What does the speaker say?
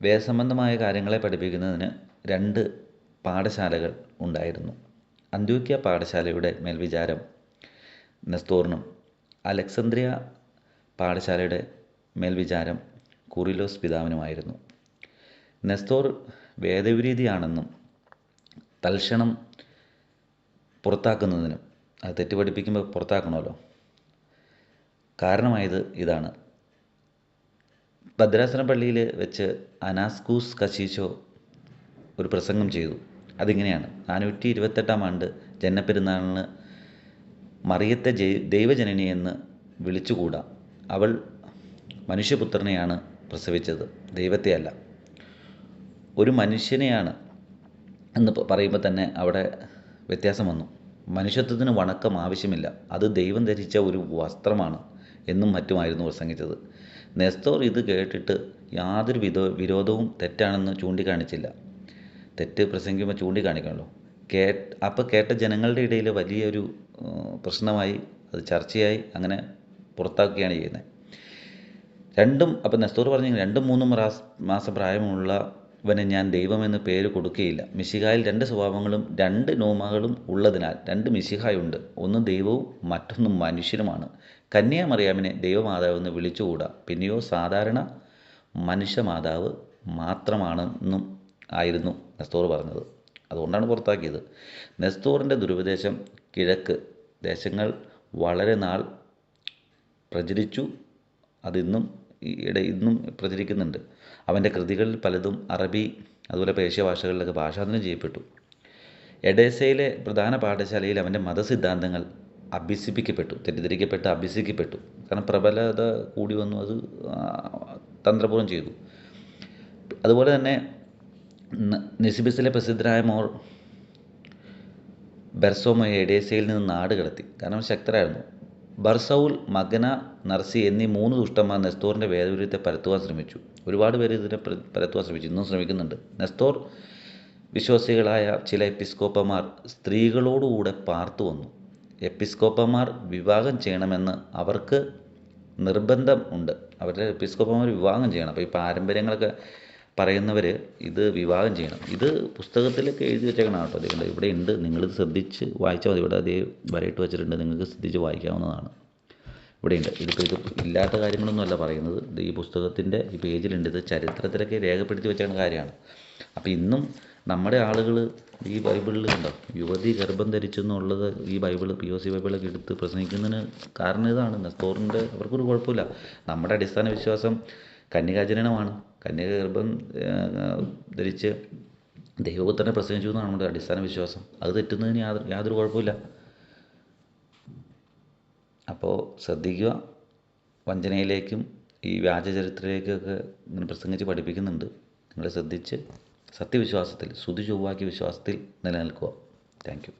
വേദസംബന്ധമായ കാര്യങ്ങളെ പഠിപ്പിക്കുന്നതിന് 2 പാഠശാലകൾ ഉണ്ടായിരുന്നു. അന്ത്യോക്യ പാഠശാലയുടെ മേൽവിചാരം നെസ്തോറിനും അലക്സന്ത്രിയ പാഠശാലയുടെ മേൽവിചാരം കൂറിലോസ് പിതാവിനുമായിരുന്നു. നെസ്തോർ വേദവിരീതിയാണെന്നും തൽക്ഷണം പുറത്താക്കുന്നതിനും, അത് തെറ്റ് പഠിപ്പിക്കുമ്പോൾ പുറത്താക്കണമല്ലോ, കാരണമായത് ഇതാണ്. ഭദ്രാസന പള്ളിയിൽ വെച്ച് അനാസ്കൂസ് കശീശോ ഒരു പ്രസംഗം ചെയ്തു. അതിങ്ങനെയാണ്: 428 ആണ്ട് ജനനപ്പെരുന്നാളിന് മറിയത്തെ ദൈവജനനി എന്ന് വിളിച്ചുകൂടാ. അവൾ മനുഷ്യപുത്രനെയാണ് പ്രസവിച്ചത്, ദൈവത്തെയല്ല. ഒരു മനുഷ്യനെയാണ് എന്ന് പറയുമ്പോൾ തന്നെ അവിടെ വ്യത്യാസം വന്നു. മനുഷ്യത്വത്തിന് വണക്കം ആവശ്യമില്ല, അത് ദൈവം ധരിച്ച ഒരു വസ്ത്രമാണ് എന്നും മറ്റുമായിരുന്നു പ്രസംഗിച്ചത്. നെസ്തോർ ഇത് കേട്ടിട്ട് യാതൊരു വിരോധവും തെറ്റാണെന്ന് ചൂണ്ടിക്കാണിച്ചില്ല. തെറ്റ് പ്രസംഗിക്കുമ്പോൾ ചൂണ്ടിക്കാണിക്കണമല്ലോ. അപ്പോൾ കേട്ട ജനങ്ങളുടെ ഇടയിൽ വലിയൊരു പ്രശ്നമായി, അത് ചർച്ചയായി, അങ്ങനെ പുറത്താക്കുകയാണ് ചെയ്യുന്നത്. അപ്പോൾ നെസ്തോർ പറഞ്ഞു, 2-3 മാസം പ്രായമുള്ളവന് ഞാൻ ദൈവമെന്ന് പേര് കൊടുക്കുകയില്ല. മിശിഹായിൽ 2 സ്വഭാവങ്ങളും 2 നോമകളും ഉള്ളതിനാൽ 2 മിശിഹായുണ്ട്, ഒന്ന് ദൈവവും മറ്റൊന്നും മനുഷ്യനുമാണ്. കന്യാമറിയാമിനെ ദൈവമാതാവെന്ന് വിളിച്ചുകൂടാ, പിന്നെയോ സാധാരണ മനുഷ്യമാതാവ് മാത്രമാണെന്നും ആയിരുന്നു നെസ്തോർ പറഞ്ഞത്. അതുകൊണ്ടാണ് പുറത്താക്കിയത്. നെസ്തോറിൻ്റെ ദുരുപദേശം കിഴക്ക് ദേശങ്ങൾ വളരെ നാൾ പ്രചരിച്ചു. അതിന്നും ഇന്നും പ്രചരിക്കുന്നുണ്ട്. അവൻ്റെ കൃതികളിൽ പലതും അറബി അതുപോലെ പേർഷ്യ ഭാഷകളിലൊക്കെ ഭാഷാന്തരം ചെയ്യപ്പെട്ടു. എഡേസയിലെ പ്രധാന പാഠശാലയിൽ അവൻ്റെ മതസിദ്ധാന്തങ്ങൾ അഭ്യസിക്കപ്പെട്ടു. കാരണം പ്രബലത കൂടി വന്നു, അത് തന്ത്രപൂർവ്വം ചെയ്തു. അതുപോലെ തന്നെ നിസിബിസിലെ പ്രസിദ്ധരായ മോർ ബെർസോമയെ എഡേസയിൽ നിന്ന് നാട് കടത്തി. കാരണം ശക്തരായിരുന്നു. ബർസൗൽ, മഗ്ന, നർസി എന്നീ 3 ദുഷ്ടന്മാർ നെസ്തോറിൻ്റെ വേദവിരുദ്ധത്തെ പരത്തുവാൻ ശ്രമിച്ചു. ഒരുപാട് പേര് ഇതിനെ പരത്തുവാൻ ശ്രമിച്ചു, ഇന്നും ശ്രമിക്കുന്നുണ്ട്. നെസ്തോർ വിശ്വാസികളായ ചില എപ്പിസ്കോപ്പമാർ സ്ത്രീകളോടുകൂടെ പാർത്തു വന്നു. എപ്പിസ്കോപ്പമാർ വിവാഹം ചെയ്യണമെന്ന് അവർക്ക് നിർബന്ധം ഉണ്ട്. അവരുടെ എപ്പിസ്കോപ്പമാർ വിവാഹം ചെയ്യണം. അപ്പോൾ ഈ പാരമ്പര്യങ്ങളൊക്കെ പറയുന്നവർ ഇത് വിവാഹം ചെയ്യണം. ഇത് പുസ്തകത്തിലൊക്കെ എഴുതി വെച്ചേക്കണം കേട്ടോ. അതുകൊണ്ട് ഇവിടെ ഉണ്ട്, നിങ്ങളിത് ശ്രദ്ധിച്ച് വായിച്ചാൽ മതി. ഇവിടെ അതേ വരയിട്ട് വെച്ചിട്ടുണ്ട്, നിങ്ങൾക്ക് ശ്രദ്ധിച്ച് വായിക്കാവുന്നതാണ്. ഇവിടെയുണ്ട്. ഇത് ഇല്ലാത്ത കാര്യങ്ങളൊന്നുമല്ല പറയുന്നത്. ഇത് ഈ പുസ്തകത്തിൻ്റെ ഈ പേജിലുണ്ട്. ഇത് ചരിത്രത്തിലൊക്കെ രേഖപ്പെടുത്തി വെച്ചേക്കുന്ന കാര്യമാണ്. അപ്പോൾ ഇന്നും നമ്മുടെ ആളുകൾ ഈ ബൈബിളിൽ കണ്ടോ, യുവതി ഗർഭം ധരിച്ചെന്നുള്ളത് ഈ ബൈബിൾ POC ബൈബിളൊക്കെ എടുത്ത് പ്രസംഗിക്കുന്നതിന് കാരണം ഇതാണ്. നെസ്തോറിൻ്റെ അവർക്കൊരു കുഴപ്പമില്ല. നമ്മുടെ അടിസ്ഥാന വിശ്വാസം കന്യകാജനനമാണ്. കന്യക ഗർഭം ധരിച്ച് ദൈവപുത്രനെ പ്രസംഗിച്ചു എന്നാണ് നമ്മുടെ അടിസ്ഥാന വിശ്വാസം. അത് തെറ്റുന്നതിന് യാതൊരു കുഴപ്പമില്ല. അപ്പോൾ ശ്രദ്ധിക്കുക. വഞ്ചനയിലേക്കും ഈ വ്യാജചരിത്രത്തിലേക്കൊക്കെ ഇങ്ങനെ പ്രസംഗിച്ച് പഠിപ്പിക്കുന്നുണ്ട്. നിങ്ങൾ ശ്രദ്ധിച്ച് സത്യവിശ്വാസത്തിൽ, ശ്രുതി ചൊവ്വാക്കിയ വിശ്വാസത്തിൽ നിലനിൽക്കുക. Thank U.